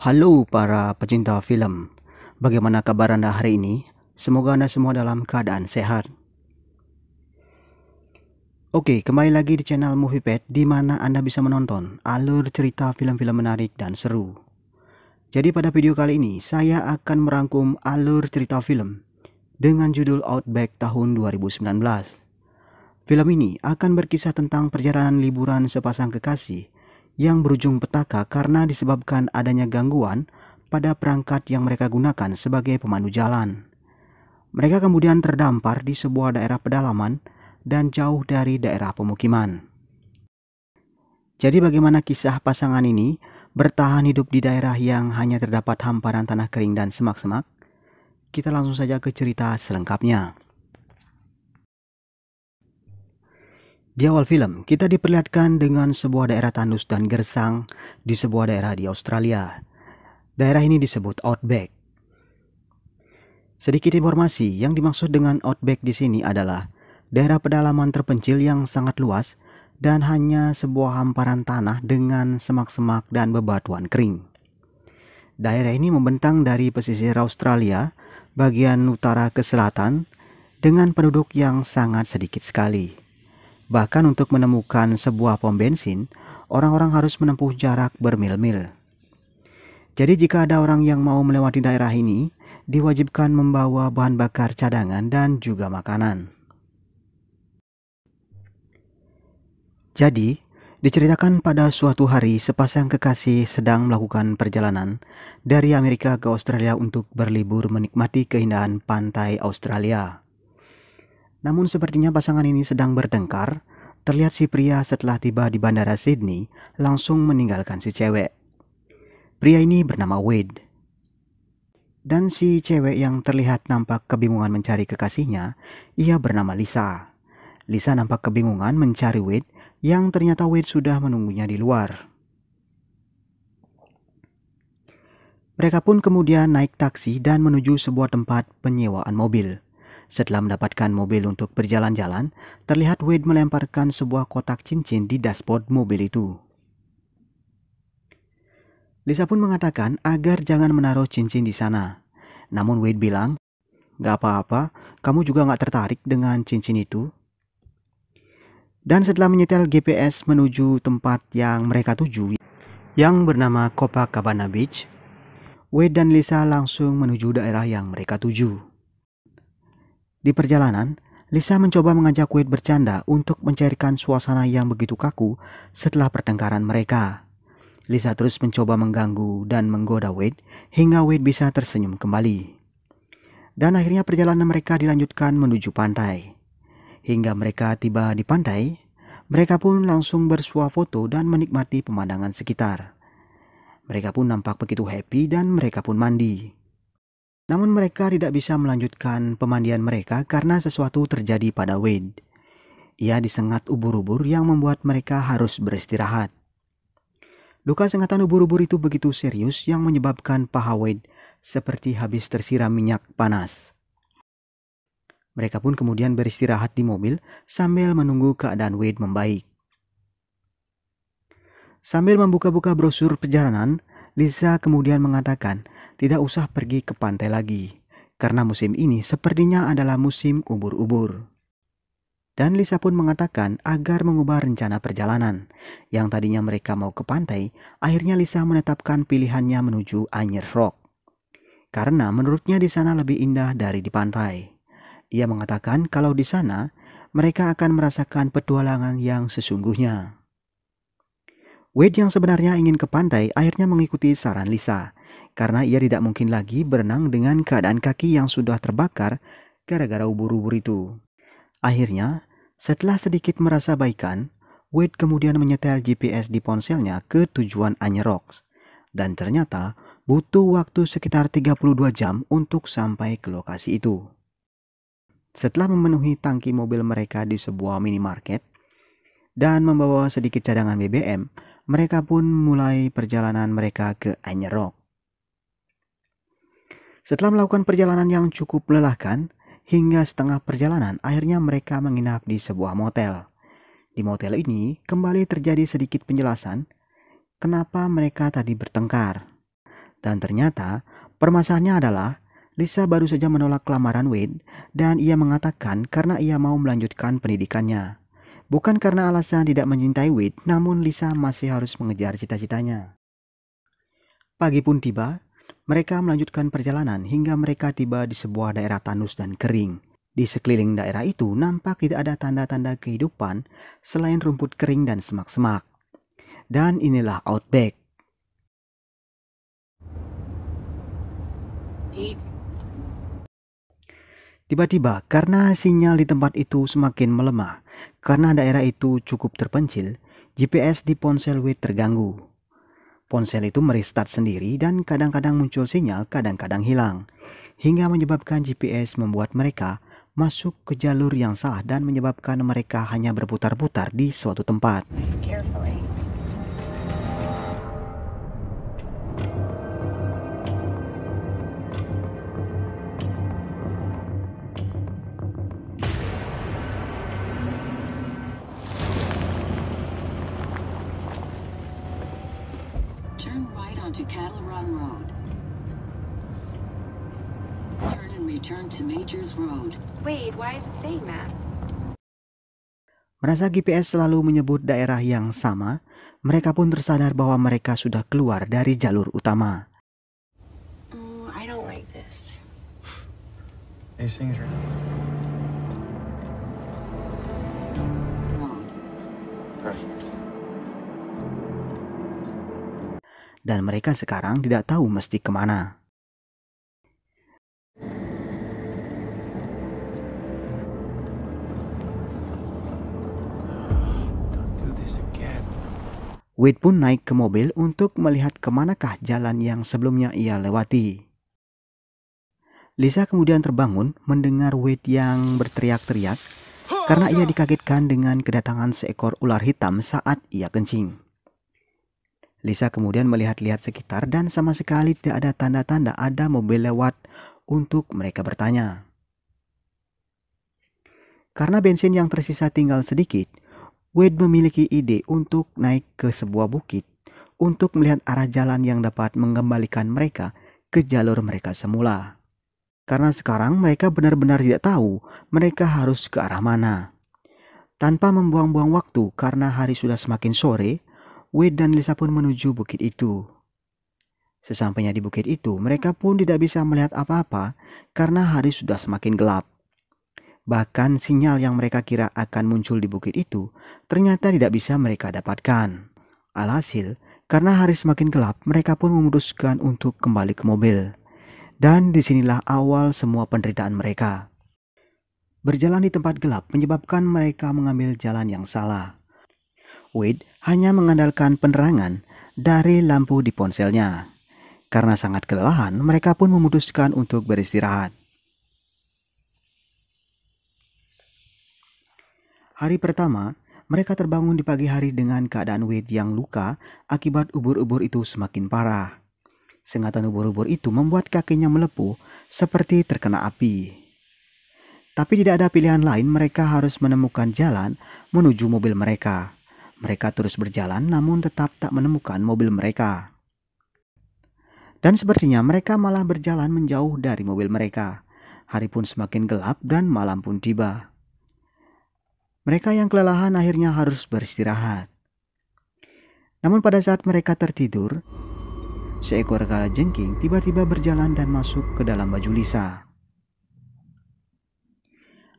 Halo para pecinta film, bagaimana kabar Anda hari ini? Semoga Anda semua dalam keadaan sehat. Oke, kembali lagi di channel MoviePad di mana Anda bisa menonton alur cerita film-film menarik dan seru. Jadi pada video kali ini saya akan merangkum alur cerita film dengan judul Outback tahun 2019. Film ini akan berkisah tentang perjalanan liburan sepasang kekasih yang berujung petaka karena disebabkan adanya gangguan pada perangkat yang mereka gunakan sebagai pemandu jalan. Mereka kemudian terdampar di sebuah daerah pedalaman dan jauh dari daerah pemukiman. Jadi bagaimana kisah pasangan ini bertahan hidup di daerah yang hanya terdapat hamparan tanah kering dan semak-semak? Kita langsung saja ke cerita selengkapnya. Di awal film, kita diperlihatkan dengan sebuah daerah tandus dan gersang di sebuah daerah di Australia. Daerah ini disebut Outback. Sedikit informasi, yang dimaksud dengan Outback di sini adalah daerah pedalaman terpencil yang sangat luas dan hanya sebuah hamparan tanah dengan semak-semak dan bebatuan kering. Daerah ini membentang dari pesisir Australia bagian utara ke selatan dengan penduduk yang sangat sedikit sekali. Bahkan untuk menemukan sebuah pom bensin, orang-orang harus menempuh jarak bermil-mil. Jadi jika ada orang yang mau melewati daerah ini, diwajibkan membawa bahan bakar cadangan dan juga makanan. Jadi, diceritakan pada suatu hari sepasang kekasih sedang melakukan perjalanan dari Amerika ke Australia untuk berlibur menikmati keindahan pantai Australia. Namun sepertinya pasangan ini sedang bertengkar. Terlihat si pria setelah tiba di bandara Sydney langsung meninggalkan si cewek. Pria ini bernama Wade. Dan si cewek yang terlihat nampak kebingungan mencari kekasihnya, ia bernama Lisa. Lisa nampak kebingungan mencari Wade yang ternyata Wade sudah menunggunya di luar. Mereka pun kemudian naik taksi dan menuju sebuah tempat penyewaan mobil. Setelah mendapatkan mobil untuk berjalan-jalan, terlihat Wade melemparkan sebuah kotak cincin di dashboard mobil itu. Lisa pun mengatakan agar jangan menaruh cincin di sana. Namun Wade bilang, "Gak apa-apa, kamu juga gak tertarik dengan cincin itu." Dan setelah menyetel GPS menuju tempat yang mereka tuju, yang bernama Copacabana Beach, Wade dan Lisa langsung menuju daerah yang mereka tuju. Di perjalanan, Lisa mencoba mengajak Wade bercanda untuk mencairkan suasana yang begitu kaku setelah pertengkaran mereka. Lisa terus mencoba mengganggu dan menggoda Wade hingga Wade bisa tersenyum kembali. Dan akhirnya perjalanan mereka dilanjutkan menuju pantai. Hingga mereka tiba di pantai, mereka pun langsung bersuah foto dan menikmati pemandangan sekitar. Mereka pun nampak begitu happy dan mereka pun mandi. Namun mereka tidak bisa melanjutkan pemandian mereka karena sesuatu terjadi pada Wade. Ia disengat ubur-ubur yang membuat mereka harus beristirahat. Luka sengatan ubur-ubur itu begitu serius yang menyebabkan paha Wade seperti habis tersiram minyak panas. Mereka pun kemudian beristirahat di mobil sambil menunggu keadaan Wade membaik. Sambil membuka-buka brosur perjalanan, Lisa kemudian mengatakan tidak usah pergi ke pantai lagi, karena musim ini sepertinya adalah musim ubur-ubur. Dan Lisa pun mengatakan agar mengubah rencana perjalanan. Yang tadinya mereka mau ke pantai, akhirnya Lisa menetapkan pilihannya menuju Anyer Rock. Karena menurutnya di sana lebih indah dari di pantai. Ia mengatakan kalau di sana mereka akan merasakan petualangan yang sesungguhnya. Wade yang sebenarnya ingin ke pantai akhirnya mengikuti saran Lisa, karena ia tidak mungkin lagi berenang dengan keadaan kaki yang sudah terbakar gara-gara ubur-ubur itu. Akhirnya, setelah sedikit merasa baikan, Wade kemudian menyetel GPS di ponselnya ke tujuan Anyer Rock. Dan ternyata butuh waktu sekitar 32 jam untuk sampai ke lokasi itu. Setelah memenuhi tangki mobil mereka di sebuah minimarket dan membawa sedikit cadangan BBM, mereka pun mulai perjalanan mereka ke Anyer Rock. Setelah melakukan perjalanan yang cukup melelahkan, hingga setengah perjalanan akhirnya mereka menginap di sebuah motel. Di motel ini kembali terjadi sedikit penjelasan kenapa mereka tadi bertengkar. Dan ternyata permasalahannya adalah Lisa baru saja menolak lamaran Wade dan ia mengatakan karena ia mau melanjutkan pendidikannya. Bukan karena alasan tidak mencintai Wade, namun Lisa masih harus mengejar cita-citanya. Pagi pun tiba, mereka melanjutkan perjalanan hingga mereka tiba di sebuah daerah tandus dan kering. Di sekeliling daerah itu nampak tidak ada tanda-tanda kehidupan selain rumput kering dan semak-semak. Dan inilah Outback. Tiba-tiba karena sinyal di tempat itu semakin melemah, karena daerah itu cukup terpencil, GPS di ponsel Wade terganggu. Ponsel itu merestart sendiri dan kadang-kadang muncul sinyal, kadang-kadang hilang. Hingga menyebabkan GPS membuat mereka masuk ke jalur yang salah dan menyebabkan mereka hanya berputar-putar di suatu tempat. Turn right onto Cattle Run Road. Turn and return to Majors Road. Wait, why is it saying that? Merasa GPS selalu menyebut daerah yang sama, mereka pun tersadar bahwa mereka sudah keluar dari jalur utama. I don't like this. Road. Perfect. Dan mereka sekarang tidak tahu mesti kemana. Wade pun naik ke mobil untuk melihat kemanakah jalan yang sebelumnya ia lewati. Lisa kemudian terbangun mendengar Wade yang berteriak-teriak karena ia dikagetkan dengan kedatangan seekor ular hitam saat ia kencing. Lisa kemudian melihat-lihat sekitar dan sama sekali tidak ada tanda-tanda ada mobil lewat untuk mereka bertanya. Karena bensin yang tersisa tinggal sedikit, Wade memiliki ide untuk naik ke sebuah bukit untuk melihat arah jalan yang dapat mengembalikan mereka ke jalur mereka semula. Karena sekarang mereka benar-benar tidak tahu mereka harus ke arah mana. Tanpa membuang-buang waktu karena hari sudah semakin sore, Wade dan Lisa pun menuju bukit itu. Sesampainya di bukit itu, mereka pun tidak bisa melihat apa-apa karena hari sudah semakin gelap. Bahkan sinyal yang mereka kira akan muncul di bukit itu ternyata tidak bisa mereka dapatkan. Alhasil, karena hari semakin gelap, mereka pun memutuskan untuk kembali ke mobil. Dan disinilah awal semua penderitaan mereka. Berjalan di tempat gelap menyebabkan mereka mengambil jalan yang salah. Wade hanya mengandalkan penerangan dari lampu di ponselnya. Karena sangat kelelahan, mereka pun memutuskan untuk beristirahat. Hari pertama, mereka terbangun di pagi hari dengan keadaan Wade yang luka akibat ubur-ubur itu semakin parah. Sengatan ubur-ubur itu membuat kakinya melepuh seperti terkena api. Tapi tidak ada pilihan lain, mereka harus menemukan jalan menuju mobil mereka. Mereka terus berjalan namun tetap tak menemukan mobil mereka. Dan sepertinya mereka malah berjalan menjauh dari mobil mereka. Hari pun semakin gelap dan malam pun tiba. Mereka yang kelelahan akhirnya harus beristirahat. Namun pada saat mereka tertidur, seekor kalajengking tiba-tiba berjalan dan masuk ke dalam baju Lisa.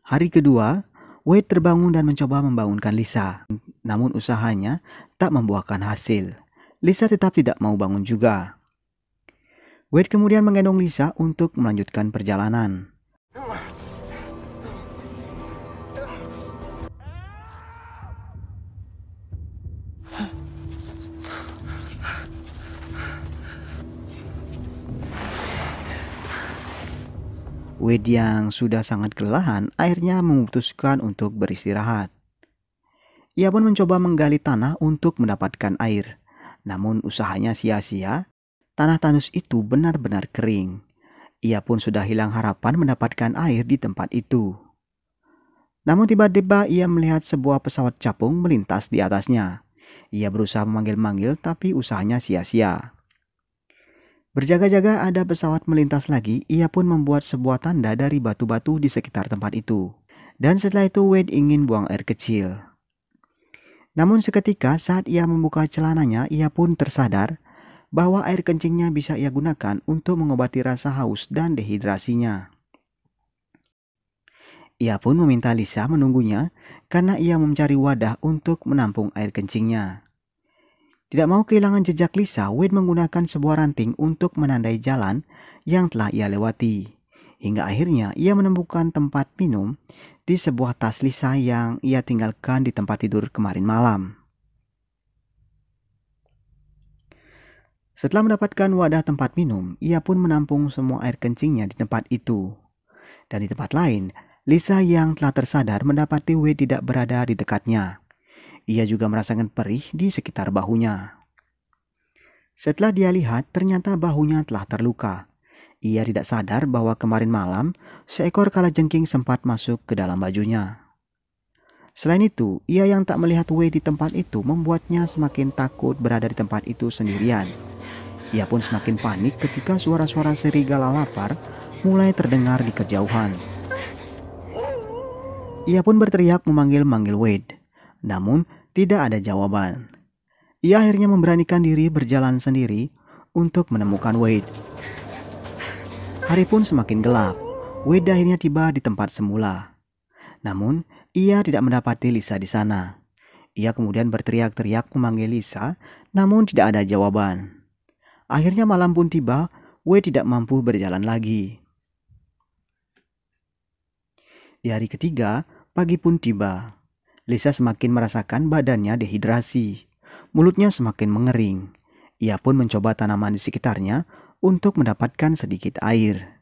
Hari kedua, Wade terbangun dan mencoba membangunkan Lisa. Namun usahanya tak membuahkan hasil. Lisa tetap tidak mau bangun juga. Wade kemudian menggendong Lisa untuk melanjutkan perjalanan. Wade yang sudah sangat kelelahan akhirnya memutuskan untuk beristirahat. Ia pun mencoba menggali tanah untuk mendapatkan air. Namun usahanya sia-sia, tanah tandus itu benar-benar kering. Ia pun sudah hilang harapan mendapatkan air di tempat itu. Namun tiba-tiba ia melihat sebuah pesawat capung melintas di atasnya. Ia berusaha memanggil-manggil tapi usahanya sia-sia. Berjaga-jaga ada pesawat melintas lagi, ia pun membuat sebuah tanda dari batu-batu di sekitar tempat itu. Dan setelah itu Wade ingin buang air kecil. Namun seketika saat ia membuka celananya, ia pun tersadar bahwa air kencingnya bisa ia gunakan untuk mengobati rasa haus dan dehidrasinya. Ia pun meminta Lisa menunggunya karena ia mencari wadah untuk menampung air kencingnya. Tidak mau kehilangan jejak Lisa, Wade menggunakan sebuah ranting untuk menandai jalan yang telah ia lewati. Hingga akhirnya ia menemukan tempat minum di sebuah tas Lisa yang ia tinggalkan di tempat tidur kemarin malam. Setelah mendapatkan wadah tempat minum, ia pun menampung semua air kencingnya di tempat itu. Dan di tempat lain, Lisa yang telah tersadar mendapati Wade tidak berada di dekatnya. Ia juga merasakan perih di sekitar bahunya. Setelah dia lihat, ternyata bahunya telah terluka. Ia tidak sadar bahwa kemarin malam, seekor kalajengking sempat masuk ke dalam bajunya. Selain itu, ia yang tak melihat Wade di tempat itu membuatnya semakin takut berada di tempat itu sendirian. Ia pun semakin panik ketika suara-suara serigala lapar mulai terdengar di kejauhan. Ia pun berteriak memanggil-manggil Wade, namun tidak ada jawaban. Ia akhirnya memberanikan diri berjalan sendiri untuk menemukan Wade. Hari pun semakin gelap. Wade akhirnya tiba di tempat semula. Namun, ia tidak mendapati Lisa di sana. Ia kemudian berteriak-teriak memanggil Lisa, namun tidak ada jawaban. Akhirnya malam pun tiba, Wade tidak mampu berjalan lagi. Di hari ketiga, pagi pun tiba. Lisa semakin merasakan badannya dehidrasi. Mulutnya semakin mengering. Ia pun mencoba tanaman di sekitarnya untuk mendapatkan sedikit air.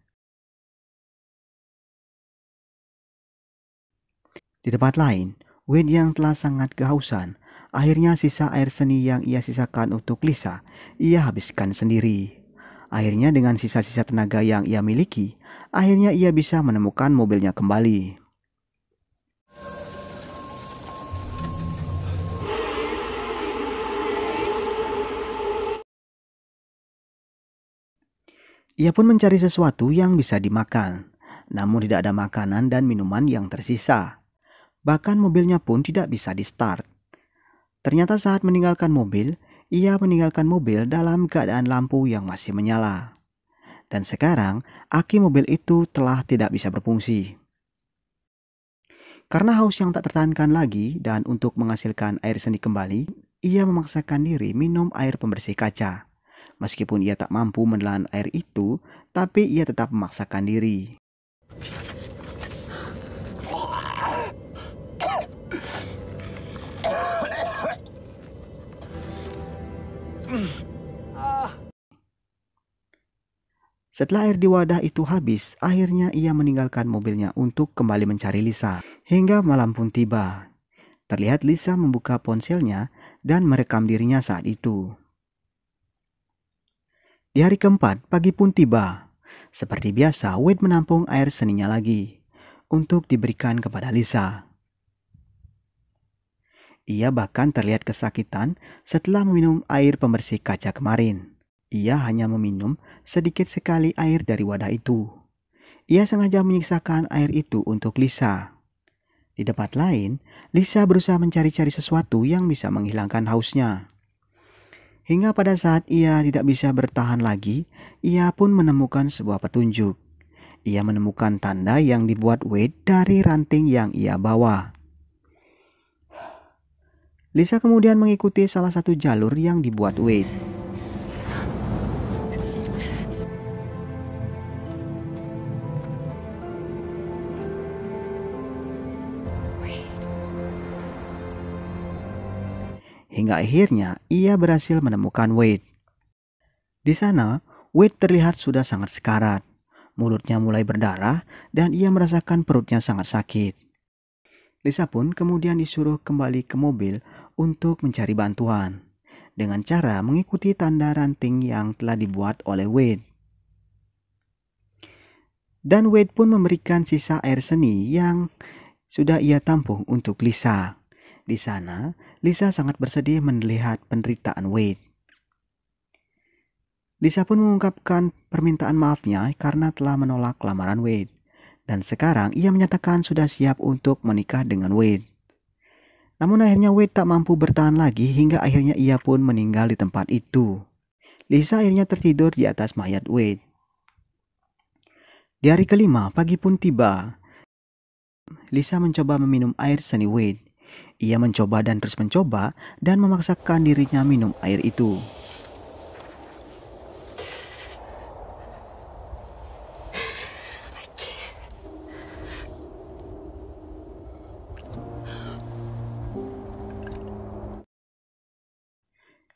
Di tempat lain, Wade yang telah sangat kehausan, akhirnya sisa air seni yang ia sisakan untuk Lisa, ia habiskan sendiri. Akhirnya dengan sisa-sisa tenaga yang ia miliki, akhirnya ia bisa menemukan mobilnya kembali. Ia pun mencari sesuatu yang bisa dimakan, namun tidak ada makanan dan minuman yang tersisa. Bahkan mobilnya pun tidak bisa di-start. Ternyata saat meninggalkan mobil, ia meninggalkan mobil dalam keadaan lampu yang masih menyala. Dan sekarang, aki mobil itu telah tidak bisa berfungsi. Karena haus yang tak tertahankan lagi dan untuk menghasilkan air seni kembali, ia memaksakan diri minum air pembersih kaca. Meskipun ia tak mampu menelan air itu, tapi ia tetap memaksakan diri. Setelah air di wadah itu habis, akhirnya ia meninggalkan mobilnya untuk kembali mencari Lisa. Hingga malam pun tiba. Terlihat Lisa membuka ponselnya dan merekam dirinya saat itu. Di hari keempat, pagi pun tiba. Seperti biasa, Wade menampung air seninya lagi untuk diberikan kepada Lisa. Ia bahkan terlihat kesakitan setelah meminum air pembersih kaca kemarin. Ia hanya meminum sedikit sekali air dari wadah itu. Ia sengaja menyiksakan air itu untuk Lisa. Di tempat lain, Lisa berusaha mencari-cari sesuatu yang bisa menghilangkan hausnya. Hingga pada saat ia tidak bisa bertahan lagi, ia pun menemukan sebuah petunjuk. Ia menemukan tanda yang dibuat Wade dari ranting yang ia bawa. Lisa kemudian mengikuti salah satu jalur yang dibuat Wade. Hingga akhirnya ia berhasil menemukan Wade. Di sana, Wade terlihat sudah sangat sekarat. Mulutnya mulai berdarah dan ia merasakan perutnya sangat sakit. Lisa pun kemudian disuruh kembali ke mobil untuk mencari bantuan dengan cara mengikuti tanda ranting yang telah dibuat oleh Wade. Dan Wade pun memberikan sisa air seni yang sudah ia tampung untuk Lisa. Di sana, Lisa sangat bersedih melihat penderitaan Wade. Lisa pun mengungkapkan permintaan maafnya karena telah menolak lamaran Wade. Dan sekarang ia menyatakan sudah siap untuk menikah dengan Wade. Namun akhirnya Wade tak mampu bertahan lagi hingga akhirnya ia pun meninggal di tempat itu. Lisa akhirnya tertidur di atas mayat Wade. Di hari kelima, pagi pun tiba. Lisa mencoba meminum air seni Wade. Ia mencoba dan terus mencoba dan memaksakan dirinya minum air itu.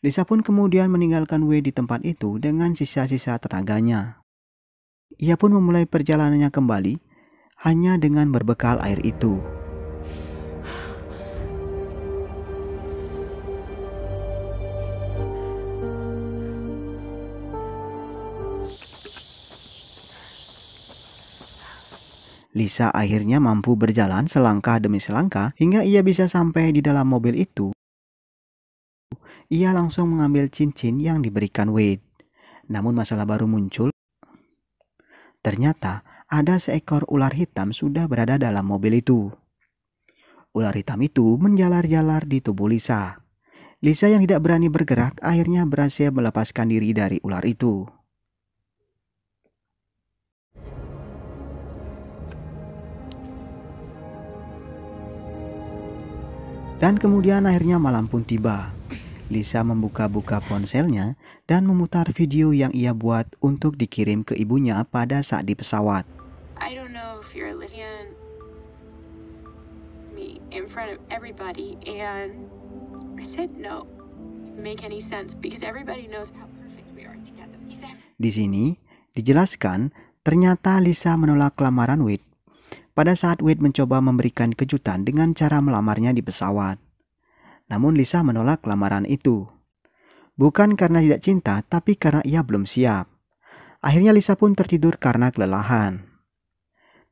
Lisa pun kemudian meninggalkan Wade di tempat itu dengan sisa-sisa tenaganya. Ia pun memulai perjalanannya kembali hanya dengan berbekal air itu. Lisa akhirnya mampu berjalan selangkah demi selangkah hingga ia bisa sampai di dalam mobil itu. Ia langsung mengambil cincin yang diberikan Wade. Namun masalah baru muncul. Ternyata ada seekor ular hitam sudah berada dalam mobil itu. Ular hitam itu menjalar-jalar di tubuh Lisa. Lisa yang tidak berani bergerak akhirnya berhasil melepaskan diri dari ular itu. Dan kemudian akhirnya malam pun tiba. Lisa membuka-buka ponselnya dan memutar video yang ia buat untuk dikirim ke ibunya pada saat di pesawat. I don't know if you're listening me in front of everybody, and I said no. Make any sense because everybody knows how perfect we are together. Di sini dijelaskan ternyata Lisa menolak lamaran Wade pada saat Wade mencoba memberikan kejutan dengan cara melamarnya di pesawat. Namun Lisa menolak lamaran itu. Bukan karena tidak cinta, tapi karena ia belum siap. Akhirnya Lisa pun tertidur karena kelelahan.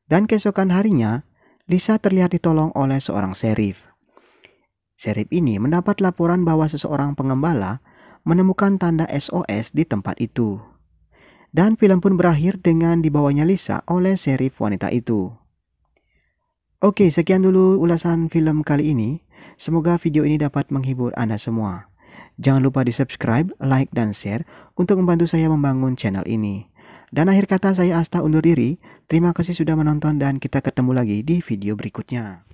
Dan keesokan harinya, Lisa terlihat ditolong oleh seorang sheriff. Sheriff ini mendapat laporan bahwa seseorang pengembala menemukan tanda SOS di tempat itu. Dan film pun berakhir dengan dibawanya Lisa oleh sheriff wanita itu. Oke, sekian dulu ulasan film kali ini. Semoga video ini dapat menghibur Anda semua. Jangan lupa di subscribe, like, dan share untuk membantu saya membangun channel ini. Dan akhir kata saya Asta undur diri. Terima kasih sudah menonton dan kita ketemu lagi di video berikutnya.